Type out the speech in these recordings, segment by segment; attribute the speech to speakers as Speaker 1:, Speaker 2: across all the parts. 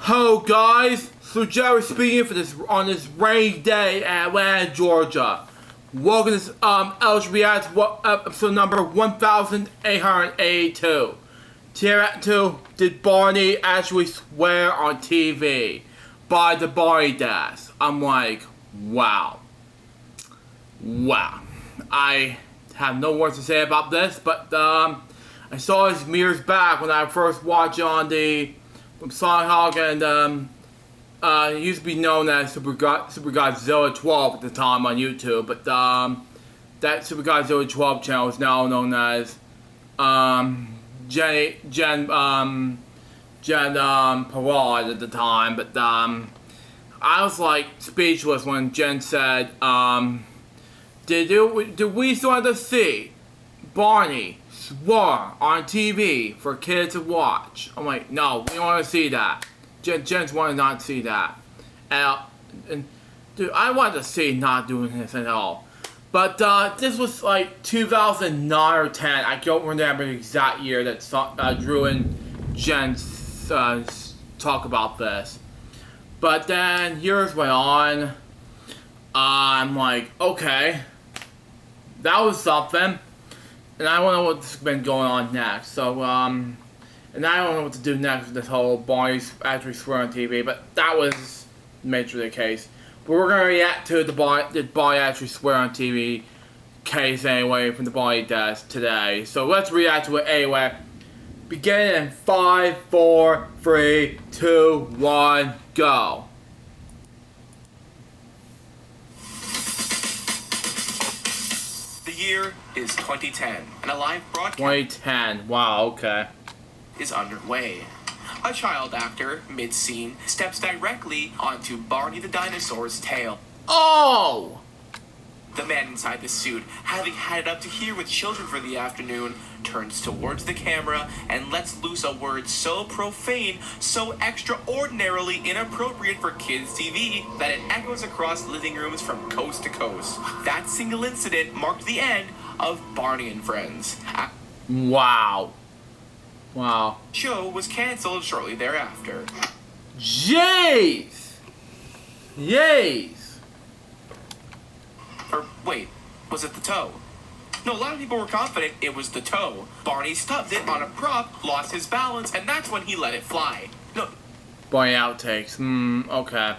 Speaker 1: Hello guys, so Jerry speaking for this on this rainy day in Atlanta, Georgia. Welcome to this LJPCBM episode number 1882. Did Barney actually swear on TV by the Barney desk? I'm like, wow. I have no words to say about this, but I saw his mirrors back when I first watched it on the Sonic Hawk, and it used to be known as Super Godzilla 12 at the time on YouTube, but that Super Godzilla 12 channel is now known as Jen Parade at the time. But I was like speechless when Jen said, did we sort of see Barney swore on TV for kids to watch? I'm like, no, we don't want to see that. Jen's wanted not to see that. And dude, I wanted to see not doing this at all. But this was like 2009 or 10. I don't remember the exact year that Drew and Jen talk about this. But then years went on. I'm like, okay, that was something. And I don't know what's been going on next. So, and I don't know what to do next with this whole Barney's actually swear on TV, but that was majorly the case. But we're gonna react to did Barney actually swear on TV case anyway from the Barney desk today. So let's react to it anyway. Beginning in 5, 4, 3, 2, 1, go.
Speaker 2: The year is 2010, and a live broadcast
Speaker 1: 2010. Wow. Okay.
Speaker 2: is underway. A child actor, mid-scene, steps directly onto Barney the dinosaur's tail.
Speaker 1: Oh!
Speaker 2: The man inside the suit, having had it up to here with children for the afternoon, turns towards the camera and lets loose a word so profane, so extraordinarily inappropriate for kids' TV, that it echoes across living rooms from coast to coast. That single incident marked the end of Barney and Friends.
Speaker 1: Wow. Wow.
Speaker 2: The show was canceled shortly thereafter.
Speaker 1: Jeez! Yeez!
Speaker 2: Or wait, was it the toe? No, a lot of people were confident it was the toe. Barney stubbed it on a prop, lost his balance, and that's when he let it fly. No.
Speaker 1: Barney outtakes. Okay.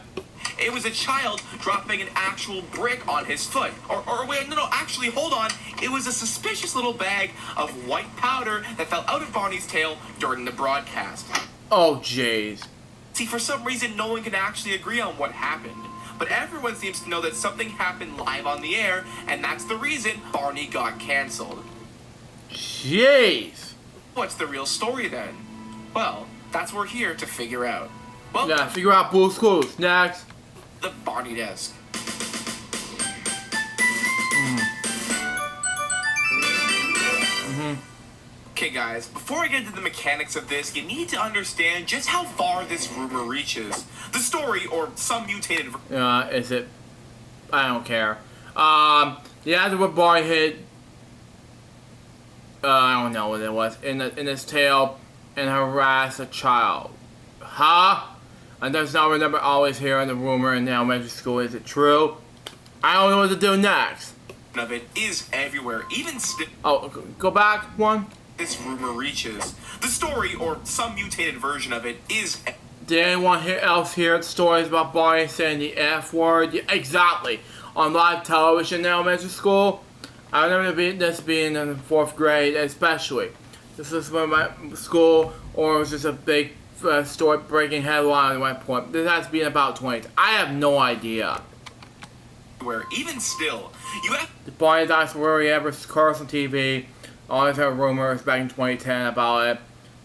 Speaker 2: It was a child dropping an actual brick on his foot. Or wait, no, actually, hold on. It was a suspicious little bag of white powder that fell out of Barney's tail during the broadcast.
Speaker 1: Oh, jeez.
Speaker 2: See, for some reason, no one can actually agree on what happened. But everyone seems to know that something happened live on the air, and that's the reason Barney got canceled.
Speaker 1: Jeez.
Speaker 2: What's the real story then? Well, that's what we're here to figure out. Well,
Speaker 1: yeah, figure out Blue's Clues. Next.
Speaker 2: The Barney desk. Okay guys, before I get into the mechanics of this, you need to understand just how far this rumor reaches. The story, or some mutated
Speaker 1: Is it? I don't care. The after what Barney hit, I don't know what it was, in his tail and harassed a child. Huh? And does not remember always hearing the rumor in elementary school. Is it true? I don't know what to do next.
Speaker 2: of it is everywhere, even still.
Speaker 1: Oh, go back one.
Speaker 2: This rumor reaches. The story, or some mutated version of it, is.
Speaker 1: Did anyone else hear stories about Barney saying the F word? Yeah, exactly. On live television in elementary school. I remember this being in the 4th grade, especially. This was when my school, or it was just a big story breaking headline at one point. This has been about 20. I have no idea.
Speaker 2: Where even still, you have.
Speaker 1: The Barney dinosaur ever curse on TV. All these rumors back in 2010 about it.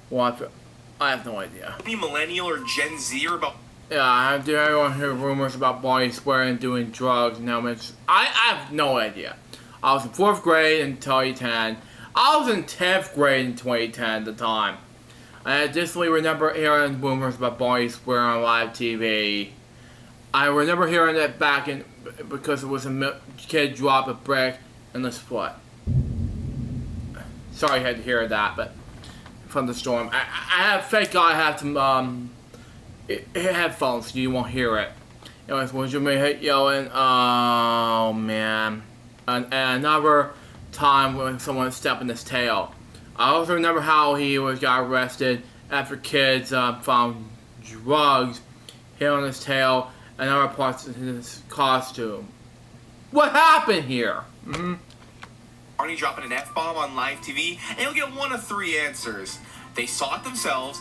Speaker 1: What? I have no idea.
Speaker 2: Any millennial or Gen Z or about.
Speaker 1: Yeah, did everyone hear rumors about Barney swearing and doing drugs? Now, I have no idea. I was in 4th grade in 2010. I was in 10th grade in 2010 at the time. I additionally remember hearing rumors about Barney swearing on live TV. I remember hearing that back in because it was a kid drop a brick in the foot. Sorry you had to hear that, but from the storm. I have, thank God I have some headphones so you won't hear it. Anyways, when you may hit yelling, oh man. And another time when someone stepped on his tail. I also remember how he got arrested after kids found drugs hit on his tail and other parts of his costume. What happened here?
Speaker 2: Barney dropping an F-bomb on live TV, and you'll get one of three answers. They saw it themselves.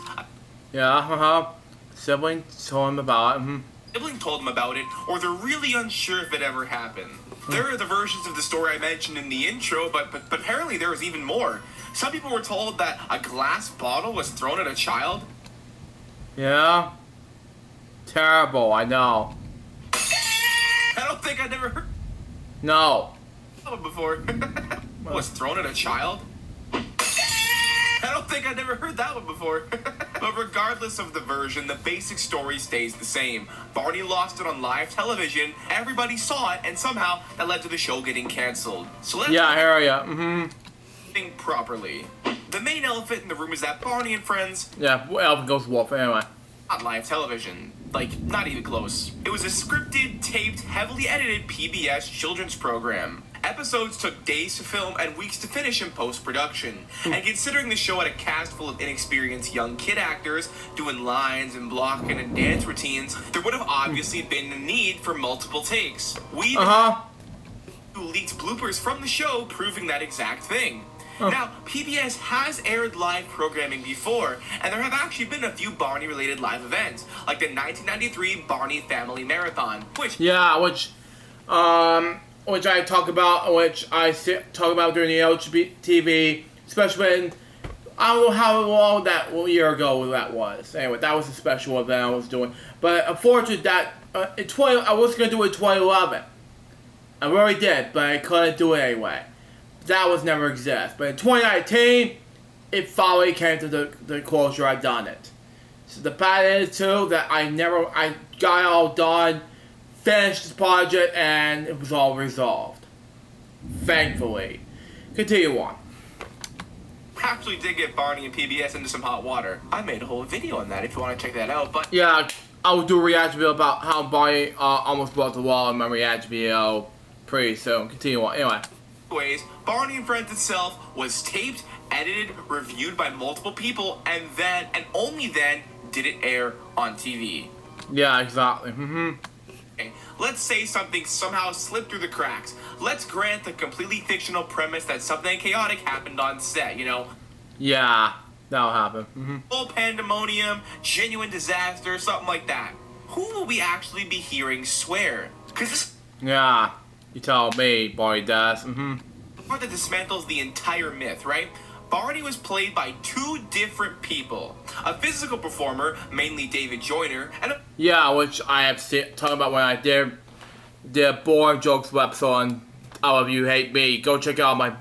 Speaker 1: Yeah, Sibling told him about it.
Speaker 2: Sibling told them about it, or they're really unsure if it ever happened. There are the versions of the story I mentioned in the intro, but apparently there was even more. Some people were told that a glass bottle was thrown at a child.
Speaker 1: Yeah. Terrible, I know.
Speaker 2: I don't think I'd never heard
Speaker 1: No.
Speaker 2: of it before. Was thrown at a child? I don't think I'd never heard that one before. But regardless of the version, the basic story stays the same. Barney lost it on live television, everybody saw it, and somehow that led to the show getting canceled. So let's think properly. The main elephant in the room is that Barney and friends...
Speaker 1: Yeah, Elf goes wolf, anyway.
Speaker 2: Not live television. Like, not even close. It was a scripted, taped, heavily edited PBS children's program. Episodes took days to film and weeks to finish in post-production. And considering the show had a cast full of inexperienced young kid actors doing lines and blocking and dance routines, there would have obviously been a need for multiple takes. We leaked bloopers from the show proving that exact thing. Now, PBS has aired live programming before, and there have actually been a few Barney-related live events, like the 1993 Barney Family Marathon, which
Speaker 1: I talk about, during the LJPCBM, especially when, I don't know how long that year ago that was. Anyway, that was a special event I was doing. But unfortunately, that I was going to do it in 2011. I really did, but I couldn't do it anyway. That was never exist. But in 2019, it finally came to the closure. I done it. So the bad is too that I got it all done, finished the project, and it was all resolved. Thankfully. Continue on.
Speaker 2: actually did get Barney and PBS into some hot water. I made a whole video on that if you want to check that out. But
Speaker 1: yeah, I will do a reaction video about how Barney almost broke the wall in my reaction video pretty soon. Continue on. Anyway.
Speaker 2: Anyways, Barney and Friends itself was taped, edited, reviewed by multiple people, and then, and only then, did it air on TV.
Speaker 1: Yeah, exactly.
Speaker 2: Okay, let's say something somehow slipped through the cracks. Let's grant the completely fictional premise that something chaotic happened on set, you know?
Speaker 1: Yeah, that'll happen.
Speaker 2: Full pandemonium, genuine disaster, something like that. Who will we actually be hearing swear? Because this...
Speaker 1: Yeah, you tell me, Barney does.
Speaker 2: Part that dismantles the entire myth, right? Barney was played by two different people. A physical performer, mainly David Joyner, and a...
Speaker 1: Yeah, which I have talked about when I did the boring jokes episode on All of You Hate Me. Go check out my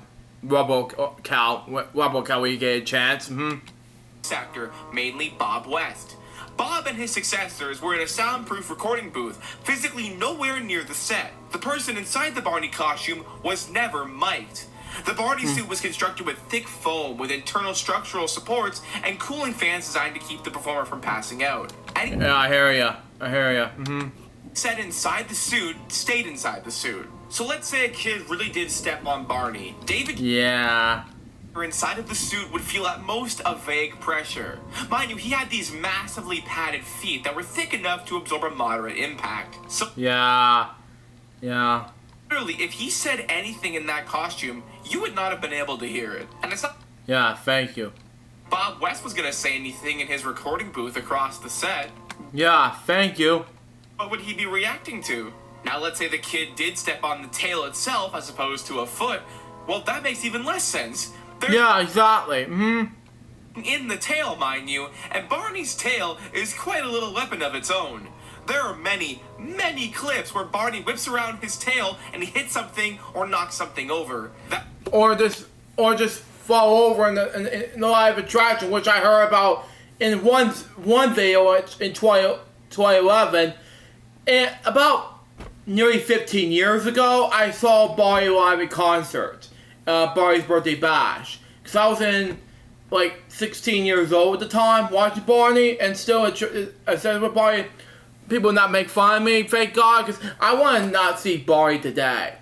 Speaker 1: RoboCal when you get a chance.
Speaker 2: Actor, mainly Bob West. Bob and his successors were in a soundproof recording booth, physically nowhere near the set. The person inside the Barney costume was never mic'd. The Barney suit was constructed with thick foam with internal structural supports and cooling fans designed to keep the performer from passing out.
Speaker 1: Yeah, I hear ya.
Speaker 2: Set inside the suit, stayed inside the suit. So let's say a kid really did step on Barney. David...
Speaker 1: Yeah.
Speaker 2: Inside of the suit would feel at most a vague pressure. Mind you, he had these massively padded feet that were thick enough to absorb a moderate impact. So...
Speaker 1: Yeah.
Speaker 2: Literally, if he said anything in that costume, you would not have been able to hear it. And it's not...
Speaker 1: Yeah, thank you.
Speaker 2: Bob West was gonna say anything in his recording booth across the set.
Speaker 1: Yeah, thank you.
Speaker 2: What would he be reacting to? Now let's say the kid did step on the tail itself as opposed to a foot. Well, that makes even less sense.
Speaker 1: Yeah, exactly.
Speaker 2: In the tail, mind you, and Barney's tail is quite a little weapon of its own. There are many, many clips where Barney whips around his tail and he hits something or knocks something over.
Speaker 1: Or just fall over in the live attraction, which I heard about in one video in 2011. And about nearly 15 years ago, I saw Barney live at concert, Barney's Birthday Bash. Because I was in like 16 years old at the time watching Barney, and still I said with Barney, people not make fun of me, thank God, because I want to not see Barney today.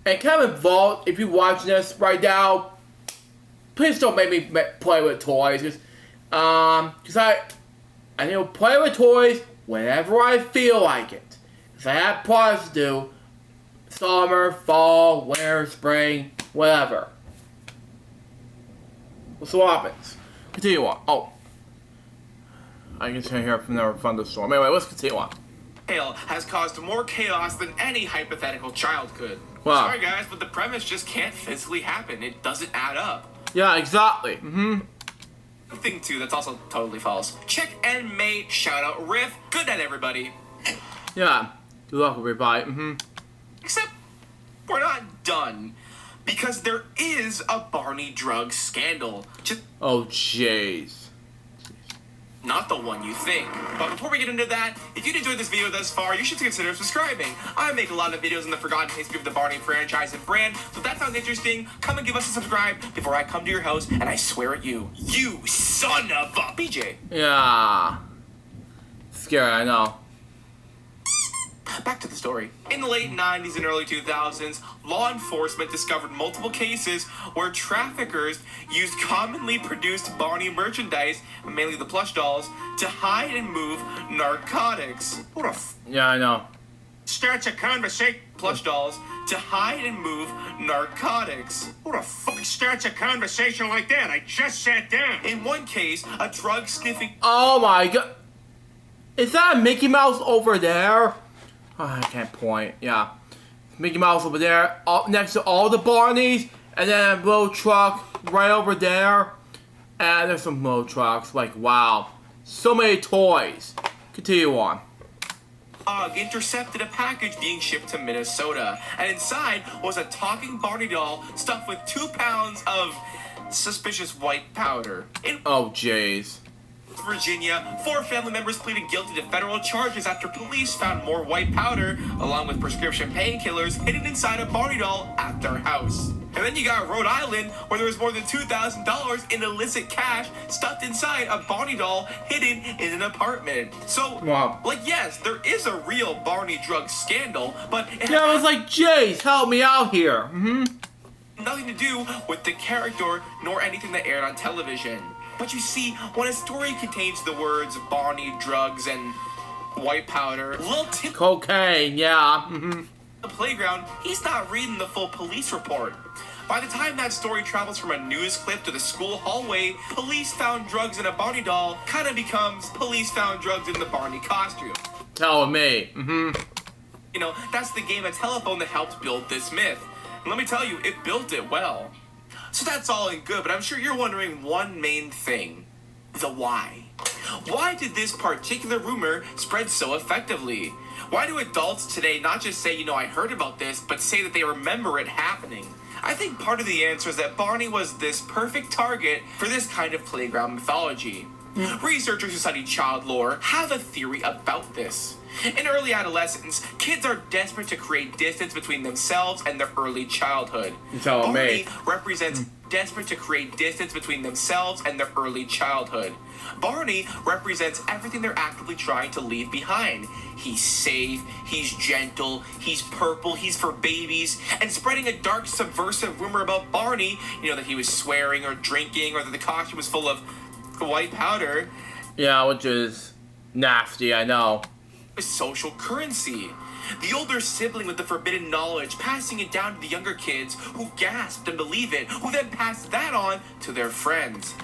Speaker 1: And Kevin Vault, if you're watching this right now, please don't make me play with toys, because I need to play with toys whenever I feel like it. Because I have projects to do, summer, fall, winter, spring, whatever. What's what happens? Continue on. Oh. I can hear from another thunderstorm. Anyway, let's continue on.
Speaker 2: Has caused more chaos than any hypothetical child could.
Speaker 1: Wow.
Speaker 2: Sorry guys, but the premise just can't physically happen. It doesn't add up.
Speaker 1: Yeah, exactly.
Speaker 2: Thing two, that's also totally false. Chick and May shout out Riff. Good night, everybody.
Speaker 1: Yeah. Good luck, everybody.
Speaker 2: Except we're not done. Because there is a Barney drug scandal. Just
Speaker 1: Oh, jeez.
Speaker 2: not the one you think. But before we get into that, if you enjoyed this video thus far, you should consider subscribing. I make a lot of videos on the forgotten history of the Barney franchise and brand, so if that sounds interesting, come and give us a subscribe before I come to your house and I swear at you. You son of a BJ.
Speaker 1: Yeah. Scary, I know.
Speaker 2: Back to the story. In the late 90s and early 2000s, law enforcement discovered multiple cases where traffickers used commonly produced Barney merchandise, mainly the plush dolls, to hide and move narcotics. What a
Speaker 1: Yeah, I know.
Speaker 2: starts a conversation. Plush dolls to hide and move narcotics. Who the fuck starts a conversation like that? I just sat down. In one case, a drug sniffing.
Speaker 1: Oh my god. Is that Mickey Mouse over there? Oh, I can't point. Yeah. Mickey Mouse over there, next to all the Barneys, and then a little truck right over there. And there's some little trucks. Like, wow. So many toys. Continue on.
Speaker 2: Intercepted a package being shipped to Minnesota, and inside was a talking Barney doll stuffed with 2 pounds of suspicious white powder. In
Speaker 1: Oh, jeez.
Speaker 2: Virginia, 4 family members pleaded guilty to federal charges after police found more white powder, along with prescription painkillers, hidden inside a Barney doll at their house. And then you got Rhode Island, where there was more than $2,000 in illicit cash stuffed inside a Barney doll hidden in an apartment. So,
Speaker 1: Wow.
Speaker 2: like, yes, there is a real Barney drug scandal, but it
Speaker 1: Yeah, I
Speaker 2: has
Speaker 1: was like, jeez, help me out here.
Speaker 2: nothing to do with the character nor anything that aired on television. But you see, when a story contains the words Barney, drugs, and white powder, Lil Tim
Speaker 1: Cocaine, yeah.
Speaker 2: the playground, he's not reading the full police report. By the time that story travels from a news clip to the school hallway, police found drugs in a Barney doll kind of becomes police found drugs in the Barney costume.
Speaker 1: Telling me.
Speaker 2: You know, that's the game of telephone that helped build this myth. And let me tell you, it built it well. So that's all in good, but I'm sure you're wondering one main thing. The why. Why did this particular rumor spread so effectively? Why do adults today not just say, I heard about this, but say that they remember it happening? I think part of the answer is that Barney was this perfect target for this kind of playground mythology. Researchers who study child lore have a theory about this. In early adolescence, kids are desperate to create distance between themselves and their early childhood. Barney represents desperate to create distance between themselves and their early childhood. Barney represents everything they're actively trying to leave behind. He's safe, he's gentle, he's purple, he's for babies, and spreading a dark, subversive rumor about Barney, that he was swearing or drinking or that the costume was full of white powder.
Speaker 1: Yeah, which is nasty, I know.
Speaker 2: Social currency. The older sibling with the forbidden knowledge passing it down to the younger kids who gasped and believe it, who then passed that on to their friends.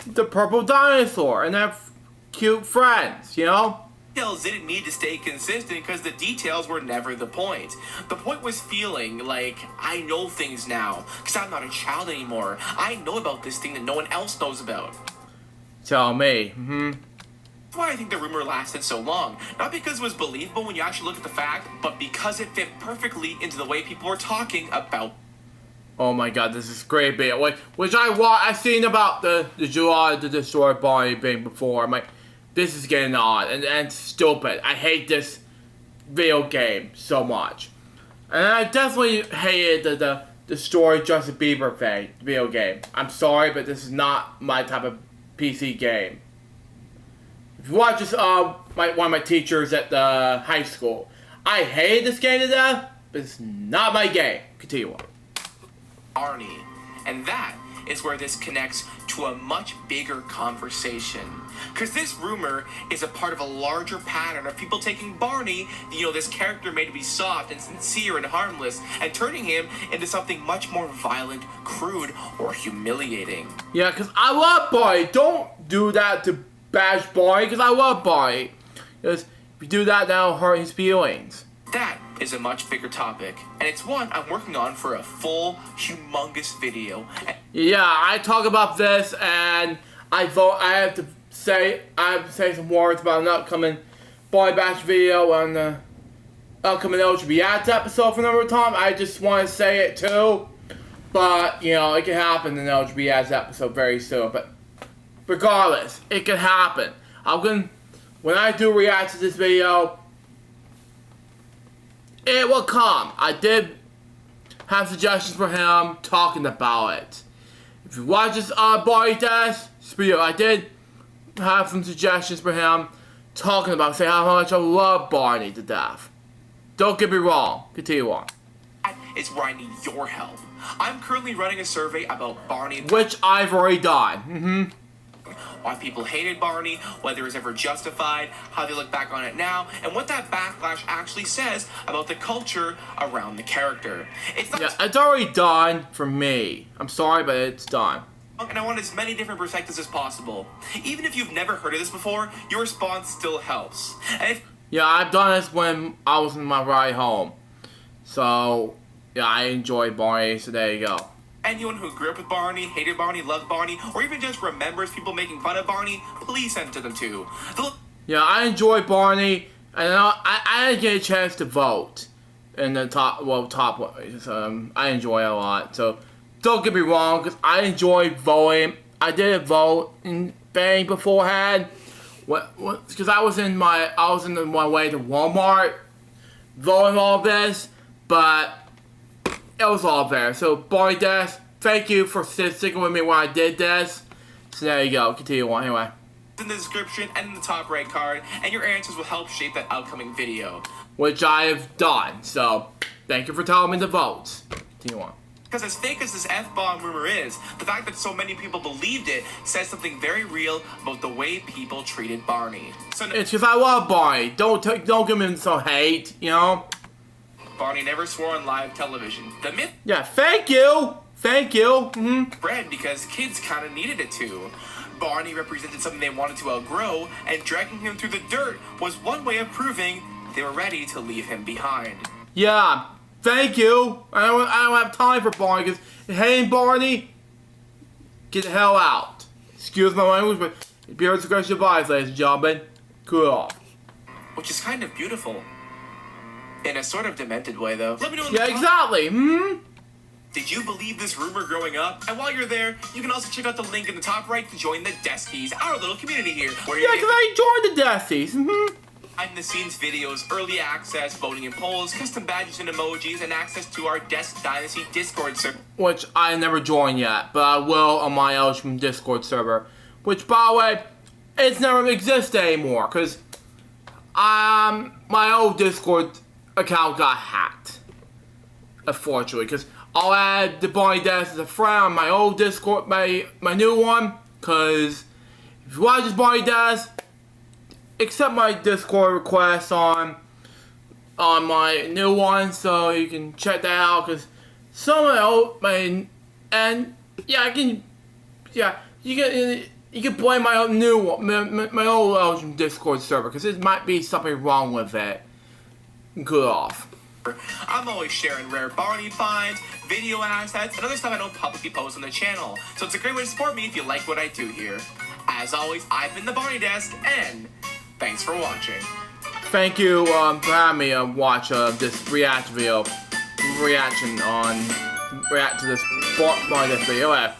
Speaker 1: The purple dinosaur and their cute friends,
Speaker 2: Details didn't need to stay consistent because the details were never the point. The point was feeling like, I know things now because I'm not a child anymore. I know about this thing that no one else knows about.
Speaker 1: Tell me.
Speaker 2: That's why I think the rumor lasted so long. Not because it was believable when you actually look at the fact, but because it fit perfectly into the way people were talking about.
Speaker 1: Oh my god, this is great bit. Which I've seen about the July to destroy Barney thing before. I'm like, this is getting odd and stupid. I hate this video game so much. And I definitely hated the destroy Justin Bieber video game. I'm sorry, but this is not my type of PC game. If you watch this, one of my teachers at the high school, I hated this game to death, but it's not my game. Continue on.
Speaker 2: Barney. And that is where this connects to a much bigger conversation. Because this rumor is a part of a larger pattern of people taking Barney, this character made to be soft and sincere and harmless, and turning him into something much more violent, crude, or humiliating.
Speaker 1: Yeah, because I love Barney. Don't do that to bash Barney, because I love Barney. Because if you do that, that'll hurt his feelings.
Speaker 2: That is a much bigger topic, and it's one I'm working on for a full, humongous video.
Speaker 1: Yeah, I talk about this, and I have to say some words about an upcoming Barney Bash video on the upcoming LJPCBM episode for another time. I just want to say it too, but it can happen in the LJPCBM episode very soon. But regardless, it can happen. When I do react to this video, it will come. I did have suggestions for him talking about it. If you watch this Barney Dash video, I did have some suggestions for him talking about, say how much I love Barney to death. Don't get me wrong. Continue on.
Speaker 2: That is where I need your help. I'm currently running a survey about Barney,
Speaker 1: which I've already done.
Speaker 2: Why people hated Barney, whether it's ever justified, how they look back on it now, and what that backlash actually says about the culture around the character.
Speaker 1: It's already done for me. I'm sorry, but it's done.
Speaker 2: And I want as many different perspectives as possible. Even if you've never heard of this before, your response still helps.
Speaker 1: Yeah, I've done this when I was in my ride home. So, yeah, I enjoyed Barney, so there you go.
Speaker 2: Anyone who grew up with Barney, hated Barney, loved Barney, or even just remembers people making fun of Barney, please send it to them too.
Speaker 1: Yeah, I enjoy Barney, and I didn't get a chance to vote in the top ones. I enjoy it a lot, so don't get me wrong, because I enjoy voting. I did vote in Bang beforehand, because I was in my way to Walmart voting all this, but it was all there. So, Barney Dash, thank you for sticking with me when I did this. So there you go. Continue on. Anyway.
Speaker 2: In the description and in the top right card, and your answers will help shape that upcoming video.
Speaker 1: Which I have done. So, thank you for telling me the votes. Continue on.
Speaker 2: Because as fake as this F-bomb rumor is, the fact that so many people believed it says something very real about the way people treated Barney.
Speaker 1: It's because I love Barney. Don't give him some hate,
Speaker 2: Barney never swore on live television. The myth...
Speaker 1: Yeah, thank you! Thank you!
Speaker 2: ...spread because kids kind of needed it to. Barney represented something they wanted to outgrow, and dragging him through the dirt was one way of proving they were ready to leave him behind.
Speaker 1: Yeah, thank you! I don't have time for Barney, because hating Barney, get the hell out. Excuse my language, but be discretion advised, ladies and gentlemen. Cool off.
Speaker 2: Which is kind of beautiful. In a sort of demented way, though. Let me know in
Speaker 1: the exactly.
Speaker 2: Did you believe this rumor growing up? And while you're there, you can also check out the link in the top right to join the Deskies, our little community here.
Speaker 1: Where because I joined the Deskies.
Speaker 2: Behind-the-scenes videos, early access, voting in polls, custom badges and emojis, and access to our Desk Dynasty Discord server.
Speaker 1: Which I never joined yet, but I will on my LJPCBM Discord server. Which, by the way, it's never exists anymore, because my old Discord account got hacked, unfortunately, because I'll add the Barney Dash as a friend on my old Discord, my new one, because if you watch this Barney Dash, accept my Discord request on my new one, so you can check that out, because some of you can blame my old new one, my old LJPCBM Discord server, because there might be something wrong with it. Good off.
Speaker 2: I'm always sharing rare Barney finds, video assets, and other stuff I don't publicly post on the channel. So it's a great way to support me if you like what I do here. As always, I've been the Barney Desk, and thanks for watching.
Speaker 1: Thank you for having me watch this react to this Barney Desk video. And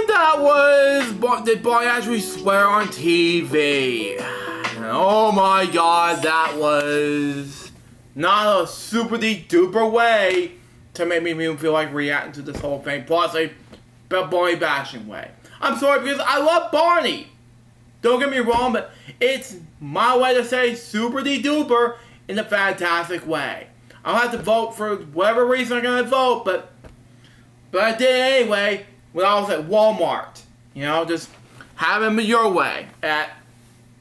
Speaker 1: that was, did Barney actually swear on TV? Oh my god, that was not a super duper way to make me even feel like reacting to this whole thing. Plus a Barney bashing way. I'm sorry because I love Barney. Don't get me wrong, but it's my way to say super de duper in a fantastic way. I'll have to vote for whatever reason I'm gonna vote, but I did anyway when I was at Walmart. You know, just have it your way, at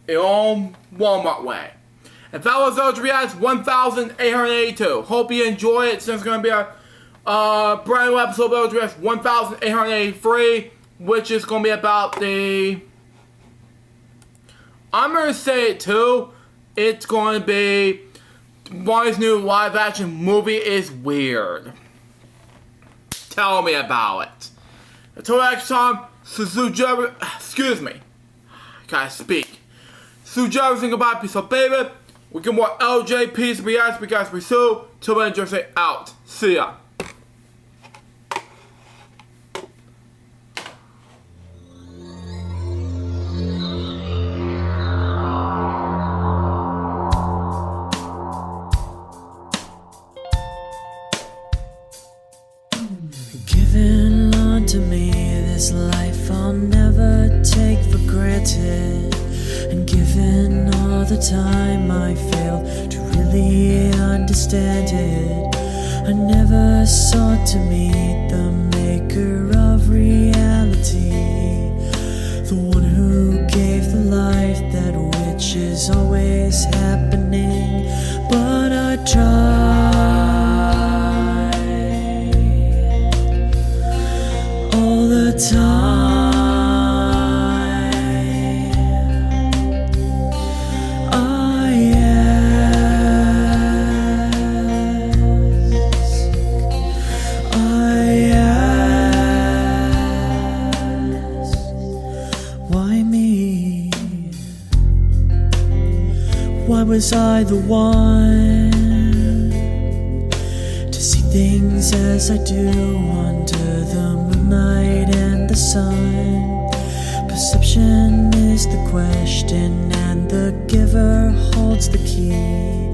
Speaker 1: your own Walmart way. And that was LJPCBM 1882. Hope you enjoy it, since it's gonna be a brand new episode of LJPCBM 1883, which is gonna be about the, I'm gonna say it too, it's gonna be Barney's new live action movie is weird. Tell me about it. Until next time, excuse me. Can't speak. Suggest saying goodbye, peace out, baby. We get more LJPCBM because we sue. Till then, just say out. See ya.
Speaker 3: Given unto me this life I'll never take for granted, and given all the time I failed to really understand it, I never sought to meet the maker of reality, the one who gave the life that which is always happening, but I tried all the time. I ask, why me? Why was I the one to see things as I do under the moonlight and the sun? Perception is the question, and the giver holds the key.